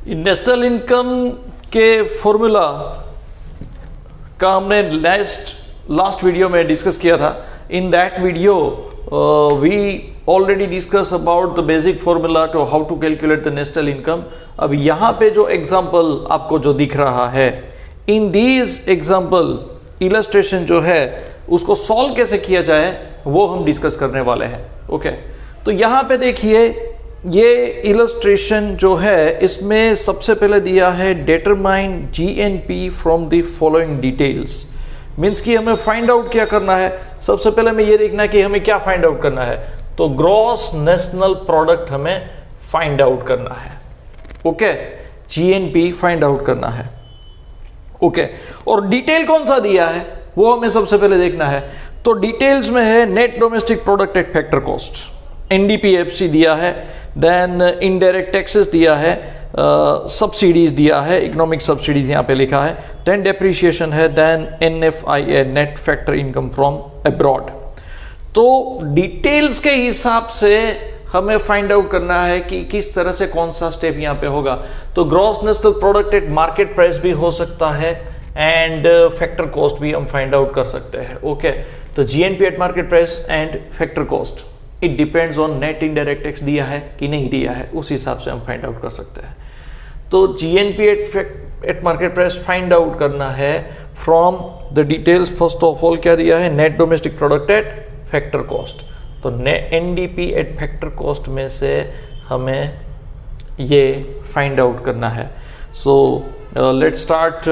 National income के formula का हमने लास्ट वीडियो में डिस्कस किया था. In that video we already discuss about the basic formula to how to calculate the national income. अब यहाँ पे जो एग्जाम्पल आपको जो दिख रहा है, इन दीज एग्जाम्पल इलस्ट्रेशन जो है उसको सॉल्व कैसे किया जाए वो हम डिस्कस करने वाले हैं. ओके, तो यहाँ पे देखिए ये इलस्ट्रेशन जो है इसमें सबसे पहले दिया है determine GNP from the following details. Means कि हमें फाइंड आउट क्या करना है. सबसे पहले हमें ये देखना है कि हमें क्या फाइंड आउट करना है. तो ग्रॉस नेशनल प्रोडक्ट हमें फाइंड आउट करना है. ओके, जीएनपी फाइंड आउट करना है. ओके, और डिटेल कौन सा दिया है वो हमें सबसे पहले देखना है. तो डिटेल्स में है net domestic product at factor cost, NDPFC दिया है, देन इनडायरेक्ट टैक्सेस दिया है, सब्सिडीज दिया है, इकोनॉमिक सब्सिडीज यहाँ पे लिखा है, देन डेप्रिसिएशन है, then NFIA net factor income from abroad. तो डिटेल्स के हिसाब से हमें फाइंड आउट करना है कि किस तरह से कौन सा स्टेप यहाँ पे होगा. तो gross national product at market price भी हो सकता है एंड फैक्टर कॉस्ट भी हम फाइंड आउट कर सकते हैं. ओके, तो GNP at market price and factor cost it depends on net indirect tax दिया है कि नहीं दिया है, उस हिसाब से हम फाइंड आउट कर सकते हैं. तो GNP at market price find out करना है from the details. First of all क्या दिया है, net domestic product at factor cost. तो एनडीपी एट फैक्टर कॉस्ट में से हमें ये फाइंड आउट करना है. So let's start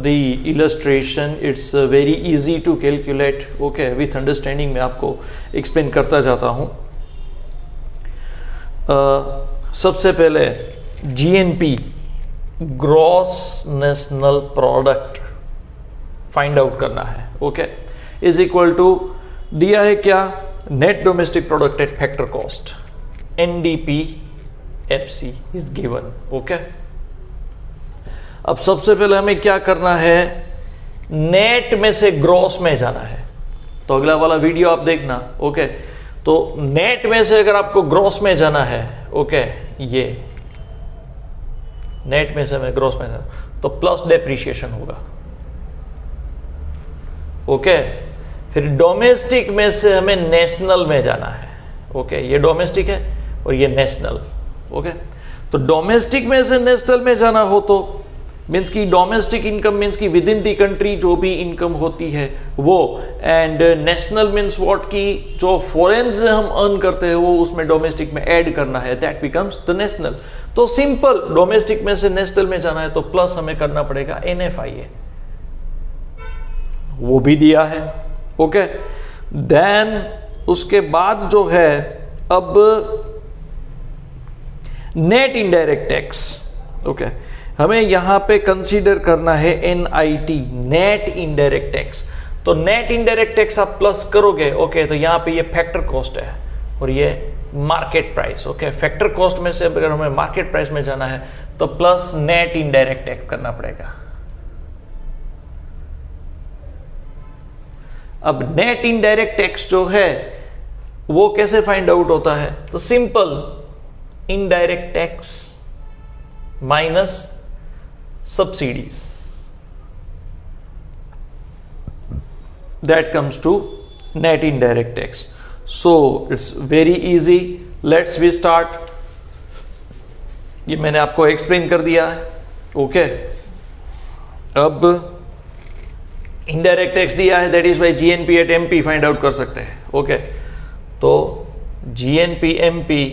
the illustration. It's very easy to calculate. Okay, with understanding में आपको एक्सप्लेन करता जाता हूँ. सबसे पहले GNP gross national product find out करना है. ओके, इज इक्वल टू दिया है क्या, net domestic product at factor cost, NDPFC is given. Okay, अब सबसे पहले हमें क्या करना है, नेट में से ग्रॉस में जाना है. तो अगला वाला वीडियो आप देखना. ओके, तो नेट में से अगर आपको ग्रॉस में जाना है, ओके, ये नेट में से हमें ग्रॉस में जाना तो प्लस डेप्रिसिएशन होगा. ओके, फिर डोमेस्टिक में से हमें नेशनल में जाना है. ओके, ये डोमेस्टिक है और ये नेशनल. ओके, तो डोमेस्टिक में से नेशनल में जाना हो तो मीन्स की डोमेस्टिक इनकम मीन्स की विद इन दी कंट्री जो भी इनकम होती है वो, एंड नेशनल मीन्स व्हाट की जो फॉरेन से हम अर्न करते हैं वो उसमें डोमेस्टिक में ऐड करना है, दैट बिकम्स द नेशनल. तो सिंपल, डोमेस्टिक में से नेशनल में जाना है तो प्लस हमें करना पड़ेगा एनएफआईए, वो भी दिया है. ओके, देन उसके बाद जो है अब नेट इनडायरेक्ट टैक्स. ओके, हमें यहां पे कंसीडर करना है एनआईटी, नेट इनडायरेक्ट टैक्स. तो नेट इनडायरेक्ट टैक्स आप प्लस करोगे. ओके, तो यहां पे ये फैक्टर कॉस्ट है और ये market price. Okay, factor cost में से अगर हमें मार्केट प्राइस में जाना है तो प्लस नेट इनडायरेक्ट टैक्स करना पड़ेगा. अब नेट इनडायरेक्ट टैक्स जो है वो कैसे फाइंड आउट होता है, तो simple, indirect tax minus subsidies, that comes to net indirect tax. So it's very easy. Let's we start. ये मैंने आपको एक्सप्लेन कर दिया है. ओके, अब इनडायरेक्ट टैक्स दिया है, that is by GNP at MP find out कर सकते हैं. ओके, तो GNP MP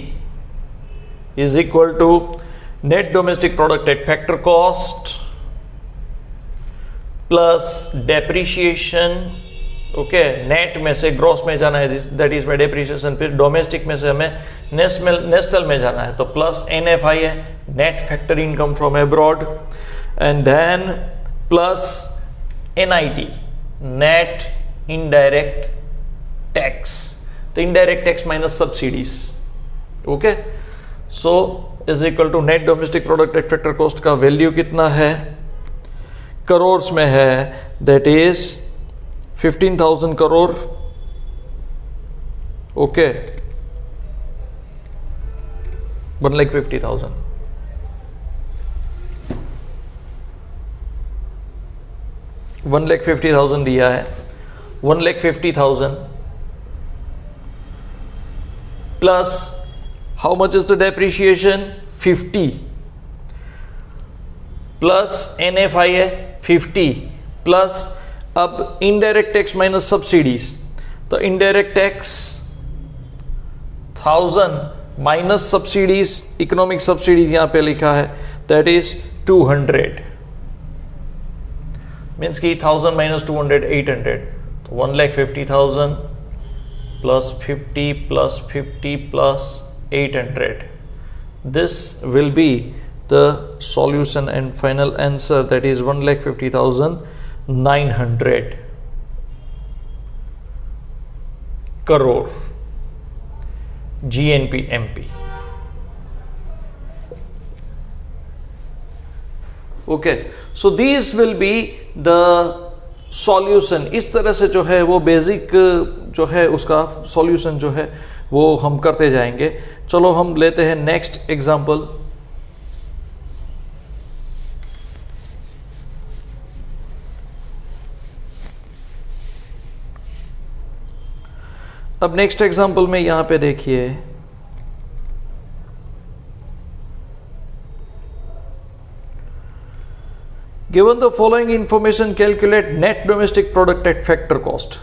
is equal to net domestic product at factor cost plus depreciation. Okay, net में से ग्रॉस में जाना है, दैट इज बाय डेप्रिसिएशन. फिर डोमेस्टिक में से हमें नेशनल में जाना है तो प्लस एनएफआई है, net factor income from abroad, and then plus NIT, net indirect tax. तो indirect tax minus subsidies. Okay, so is equal to net domestic product at factor cost का वैल्यू कितना है, करोड़ में है, दैट इज 15,000 करोड़. ओके, 1,50,000. 1,50,000 दिया है, 1,50,000 plus how much is the depreciation 50 plus NFI है 50 plus अब इनडायरेक्ट टैक्स माइनस सब्सिडीज, तो indirect tax 1000 minus subsidies, economic subsidies यहां पे लिखा है, दैट इज 200 मीन्स की 1000 माइनस 200 800, तो 1,50,000 plus 50 plus 50 plus 800. This will be the solution and final answer, that is 1,50,900 crore GNP MP. Okay, so these will be the solution. इस तरह से जो है वो बेसिक जो है उसका सॉल्यूशन जो है वो हम करते जाएंगे. चलो हम लेते हैं नेक्स्ट एग्जांपल. अब नेक्स्ट एग्जांपल में यहां पे देखिए, given the following information calculate net domestic product at factor cost.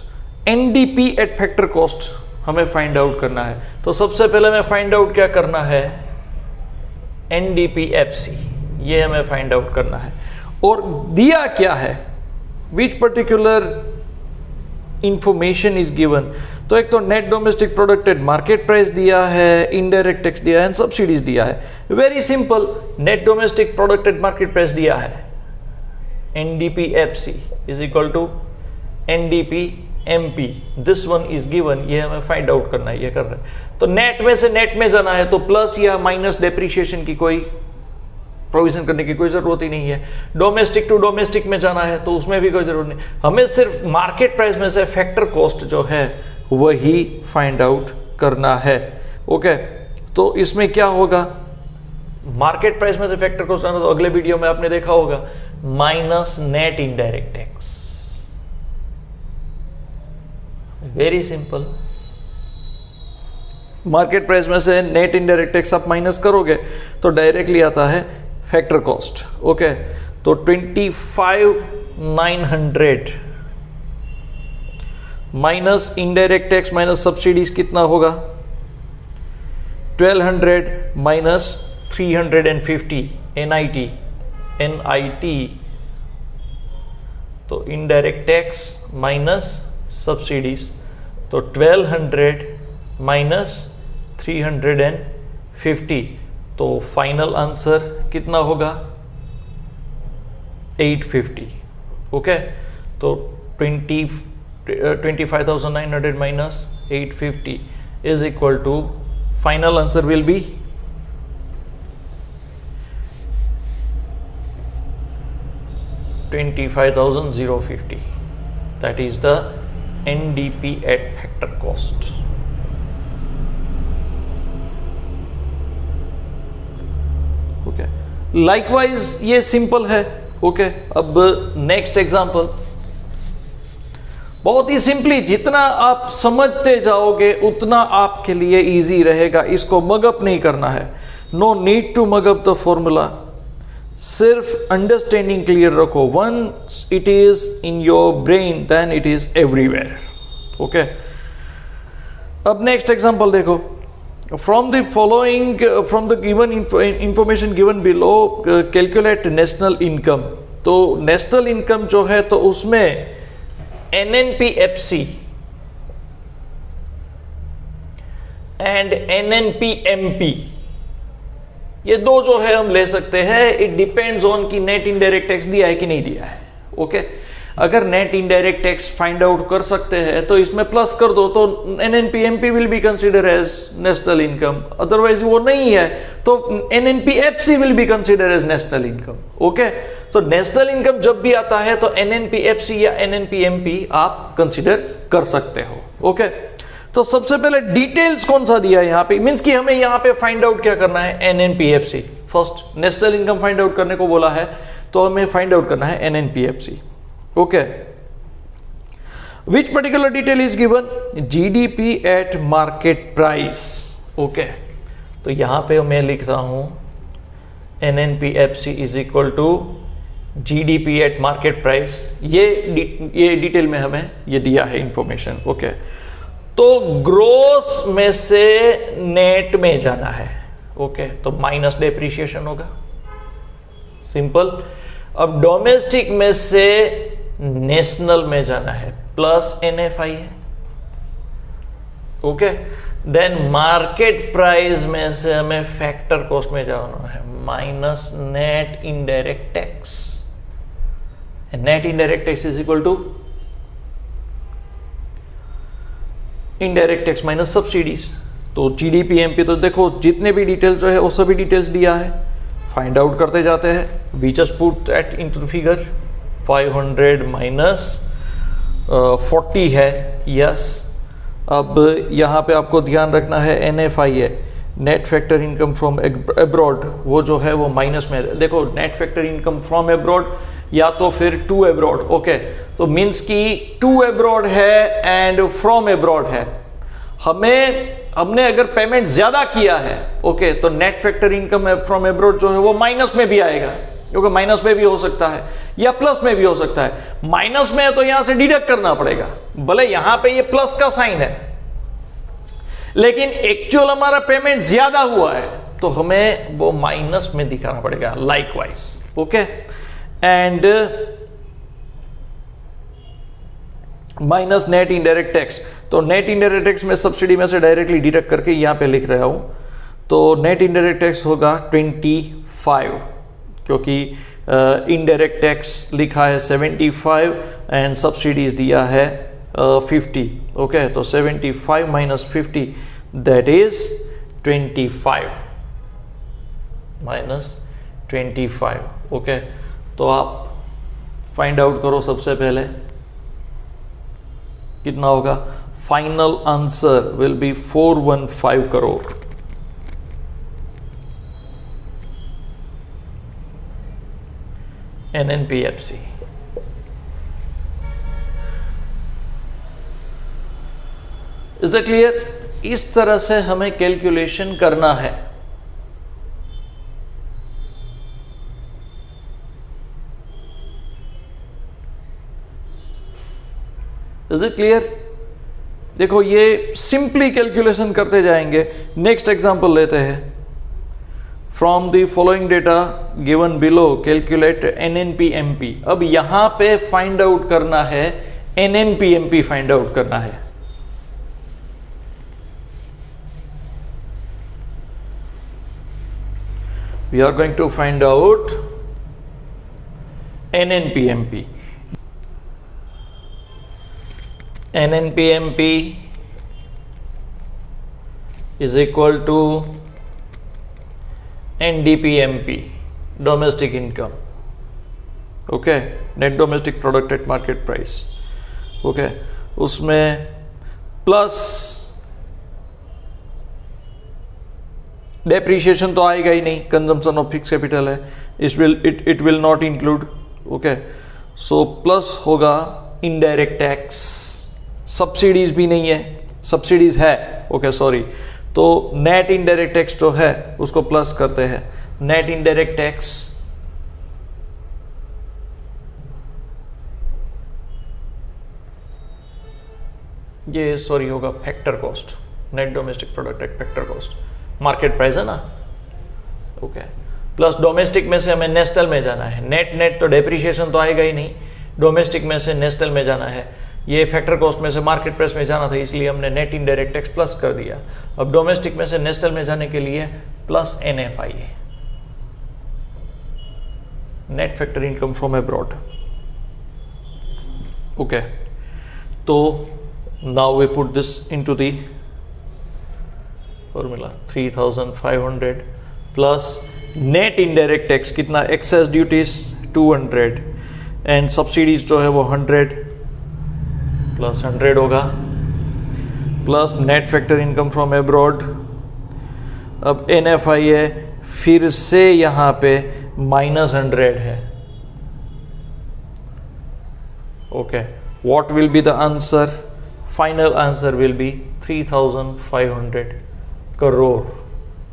NDP at factor cost हमें फाइंड आउट करना है. तो सबसे पहले हमें फाइंड आउट क्या करना है, NDP FC, ये हमें फाइंड आउट करना है. और दिया क्या है, which particular information is given. तो एक तो net domestic product at market price दिया है, इनडायरेक्ट टैक्स दिया है एंड सब्सिडीज दिया है. Very simple, net domestic product at market price दिया है, NDP FC is equal to NDP MP, this one is given, ये हमें फाइंड आउट करना है, ये कर रहे हैं. तो नेट में से नेट में जाना है, तो प्लस या माइनस डेप्रिशिएशन की कोई प्रोविजन करने की कोई जरूरत ही नहीं है. डोमेस्टिक टू डोमेस्टिक में जाना है तो उसमें भी कोई जरूरत नहीं, हमें सिर्फ मार्केट प्राइस में से फैक्टर कॉस्ट जो है वही फाइंड आउट करना है. ओके, तो इसमें क्या होगा, मार्केट प्राइस में से फैक्टर कॉस्ट आना, तो अगले वीडियो में आपने देखा होगा minus net indirect tax. Very simple, market price में से नेट इनडायरेक्ट टैक्स आप माइनस करोगे तो डायरेक्टली आता है फैक्टर कॉस्ट. ओके, तो 25,900 minus indirect tax minus subsidies कितना होगा, 1200 माइनस 350 NIT, तो इनडायरेक्ट टैक्स माइनस सब्सिडीज, तो 1200 माइनस 350, तो फाइनल आंसर कितना होगा 850. ओके, तो 25,900 minus 850 is equal to, final answer will be 25,050. that is the NDP at factor cost. Okay, likewise ये simple है. ओके, अब नेक्स्ट एग्जांपल, बहुत ही सिंपली, जितना आप समझते जाओगे उतना आपके लिए इजी रहेगा. इसको मगअप नहीं करना है, no need to mug up the formula, सिर्फ अंडरस्टैंडिंग क्लियर रखो. Once it is in your brain then it is everywhere. Okay, अब नेक्स्ट एग्जांपल देखो. From the following, from the given information given below calculate national income. तो national income जो है तो उसमें NNP-FC and NNP-MP, ये दो जो है हम ले सकते हैं. इट डिपेंड्स ऑन कि नेट इनडायरेक्ट टैक्स दिया है कि नहीं दिया है. ओके, अगर net indirect tax find out कर सकते हैं तो इसमें प्लस कर दो, तो NNP-MP will be consider as national income. Otherwise वो नहीं है तो NNP-FC will be consider as national income. Okay, तो नेशनल इनकम जब भी आता है तो NNP-FC या NNP-MP आप कंसीडर कर सकते हो. ओके, तो सबसे पहले डिटेल्स कौन सा दिया है यहाँ पे, मींस कि हमें यहाँ पे फाइंड आउट क्या करना है, NNP-FC. First national income find out करने को बोला है तो हमें फाइंड आउट करना है NNP-FC. Okay, which particular detail is given? GDP at market price. Okay, तो यहां पे मैं लिख रहा हूं NNPFC is equal to GDP at market price. ये डिटेल में हमें ये दिया है इंफॉर्मेशन। ओके, तो ग्रोस में से नेट में जाना है। ओके, तो माइनस डेप्रिसिएशन होगा, सिंपल। अब डोमेस्टिक में से नेशनल में जाना है, प्लस NFI है। ओके, देन मार्केट प्राइस में से हमें फैक्टर कॉस्ट में जाना है, minus net indirect tax. Net indirect tax is equal to indirect tax minus subsidies. तो जीडीपी एमपी, तो देखो जितने भी डिटेल्स जो है वो सभी डिटेल्स दिया है, फाइंड आउट करते जाते हैं। We just put that into the figure. 500 minus 40 है, यस। अब यहाँ पे आपको ध्यान रखना है NFI है, net factor income from abroad, वो जो है वो माइनस में है। देखो net factor income from abroad या तो फिर टू एब्रॉड। ओके, तो मीन्स कि टू एब्रॉड है एंड फ्रॉम एब्रॉड है। हमने अगर पेमेंट ज्यादा किया है, ओके, तो net factor income from abroad जो है वो माइनस में भी आएगा, क्योंकि माइनस में भी हो सकता है या प्लस में भी हो सकता है। माइनस में है तो यहां से डिडक्ट करना पड़ेगा, भले यहां पे ये प्लस का साइन है, लेकिन एक्चुअल हमारा पेमेंट ज्यादा हुआ है तो हमें वो माइनस में दिखाना पड़ेगा, likewise. Okay, and minus net indirect tax. तो नेट इनडायरेक्ट टैक्स में सब्सिडी में से डायरेक्टली डिडक्ट करके यहां पे लिख रहा हूं, तो नेट इनडायरेक्ट टैक्स होगा 25, क्योंकि इनडायरेक्ट टैक्स लिखा है 75 एंड सब्सिडीज दिया है 50। ओके, तो 75 minus 50 that is 25 minus 25। Okay, तो आप फाइंड आउट करो सबसे पहले कितना होगा। Final answer will B 415 crore. NNPFC। Is it clear? इस तरह से हमें कैलकुलेशन करना है। Is it clear? देखो ये सिंपली कैलकुलेशन करते जाएंगे। नेक्स्ट एग्जांपल लेते हैं। From the following data given below calculate NNPMP। अब यहां पे फाइंड आउट करना है NNPMP, फाइंड आउट करना है। We are going to find out NNPMP। NNPMP is equal to NDPMP, domestic income. Okay, net domestic product at market price. Okay, उसमें plus depreciation तो आएगा ही नहीं, कंजम्पशन ऑफ फिक्स कैपिटल है, it will not include. Okay, so plus होगा indirect tax, subsidies भी नहीं है, subsidies है। ओके, सॉरी, तो नेट इनडायरेक्ट टैक्स जो है उसको प्लस करते हैं। नेट इनडायरेक्ट टैक्स ये सॉरी होगा factor cost, net domestic product at factor cost, market price है ना। ओके, प्लस डोमेस्टिक में से हमें नेशनल में जाना है। नेट तो डेप्रीशिएशन तो आएगा ही नहीं, डोमेस्टिक में से नेशनल में जाना है। ये फैक्टर कॉस्ट में से मार्केट प्राइस में जाना था, इसलिए हमने नेट इनडायरेक्ट टैक्स प्लस कर दिया। अब डोमेस्टिक में से नेशनल में जाने के लिए प्लस NFI है, net factor income from abroad. Okay, तो now we put this into the formula 3500 plus net indirect tax कितना, एक्सेस ड्यूटीज 200 एंड सब्सिडीज जो है वो 100 प्लस 100 होगा, plus net factor income from abroad. अब NFI है, फिर से यहाँ पे -100 है, Okay, what will be the answer? Final answer will be 3,500 crore.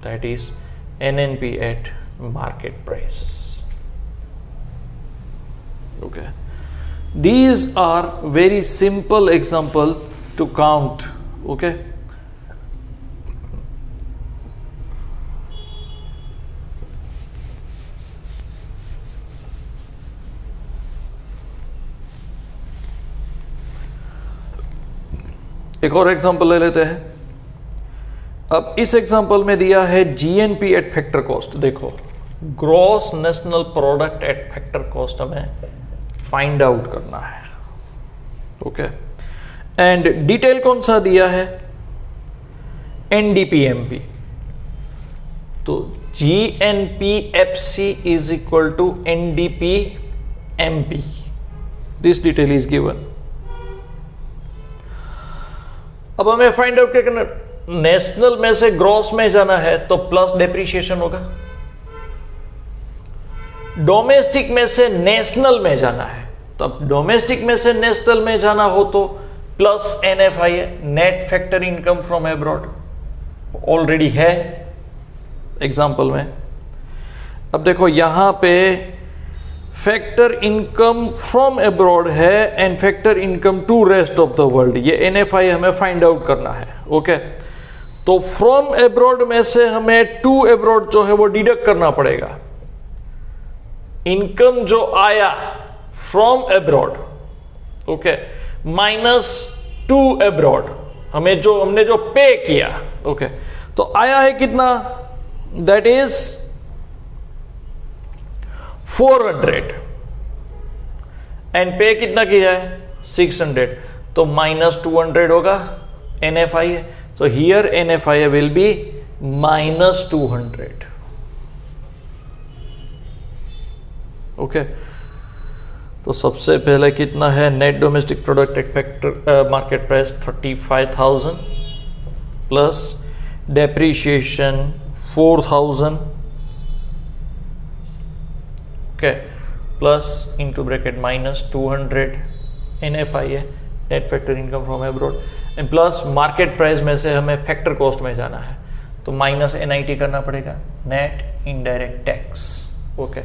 That is NNP at market price. Okay, these are very simple example to count. Okay, एक और example ले लेते हैं. अब इस एग्जांपल में दिया है जीएनपी एट फैक्टर कॉस्ट. देखो, gross national product at factor cost हमें फाइंड आउट करना है. ओके, एंड डिटेल कौन सा दिया है? एनडीपीएमपी. तो GNPFC is equal to NDPMP. This detail is given. अब हमें फाइंड आउट क्या करना? नेशनल में से ग्रॉस में जाना है तो प्लस डेप्रिसिएशन होगा. डोमेस्टिक में से नेशनल में जाना है तो अब डोमेस्टिक में से नेशनल में जाना हो तो प्लस एनएफआई है, net factor income from abroad. Already है एग्जांपल में. अब देखो यहां पे फैक्टर इनकम फ्रॉम एब्रॉड है and factor income to rest of the world. ये एनएफआई हमें फाइंड आउट करना है. ओके, तो फ्रॉम एब्रॉड में से हमें टू एब्रॉड जो है वो डिडक्ट करना पड़ेगा. इनकम जो आया from abroad, okay, minus two abroad, हमने जो पे किया. ओके, तो आया है कितना? दैट इज 400 एंड पे कितना किया है? 600. तो माइनस 200 होगा. एनएफआई है, so here NFI will be minus 200. Okay, तो सबसे पहले कितना है? Net domestic product at factor market price 35,000 plus depreciation 4,000. Okay, plus into bracket minus 200. NFI है, net factor income from abroad, and plus market price में से हमें factor cost में जाना है तो माइनस NIT करना पड़ेगा, नेट इनडायरेक्ट टैक्स. ओके,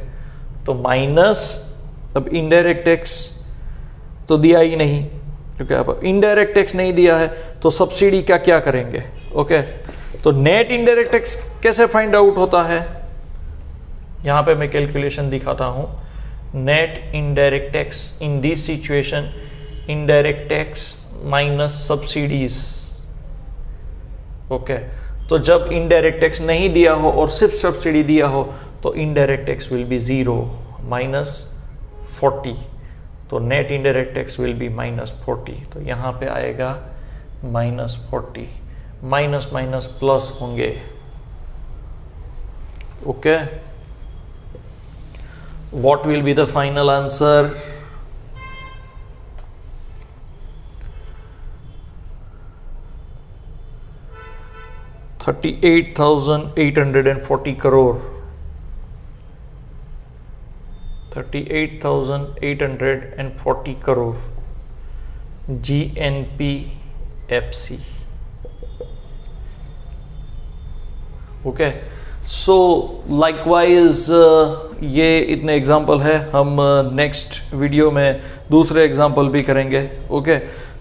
तो माइनस, अब इनडायरेक्ट टैक्स तो दिया ही नहीं क्योंकि अब इनडायरेक्ट टैक्स नहीं दिया है तो सब्सिडी का क्या करेंगे? ओके, तो नेट इनडायरेक्ट टैक्स कैसे फाइंड आउट होता है? यहां पे मैं कैलकुलेशन दिखाता हूं. Net indirect tax in this situation, indirect tax minus subsidies. Okay, तो जब इनडायरेक्ट टैक्स नहीं दिया हो और सिर्फ सब्सिडी दिया हो तो indirect tax will be 0, minus 40. तो net indirect tax will be minus 40. तो यहां पे आएगा माइनस 40. माइनस माइनस प्लस होंगे. Okay, what will be the final answer? 38,840 crore. 38,840 crore GNPFC. Okay, so likewise ये इतने एग्जाम्पल है. हम नेक्स्ट वीडियो में दूसरे एग्जाम्पल भी करेंगे. ओके,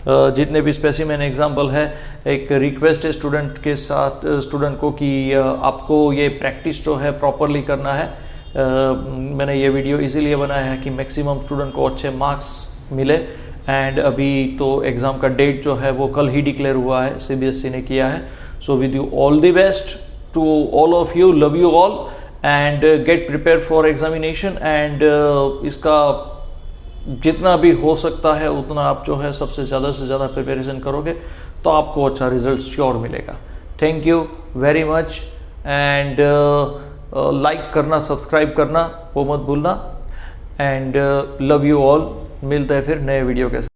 जितने भी स्पेसिमेन एग्जाम्पल है, एक रिक्वेस्ट है स्टूडेंट के साथ, स्टूडेंट को कि आपको ये प्रैक्टिस जो है प्रॉपरली करना है. मैंने ये वीडियो इसीलिए बनाया है कि मैक्सिमम स्टूडेंट को अच्छे मार्क्स मिले. एंड अभी तो एग्ज़ाम का डेट जो है वो कल ही डिक्लेयर हुआ है, CBSE ने किया है. So with you all the best to all of you, love you all and get prepare for examination. एंड इसका जितना भी हो सकता है उतना आप जो है सबसे ज़्यादा से ज़्यादा प्रिपरेशन करोगे तो आपको अच्छा रिजल्ट श्योर मिलेगा. Thank you very much and like करना, सब्सक्राइब करना वो मत भूलना. And love you all. मिलते हैं फिर नए वीडियो के साथ.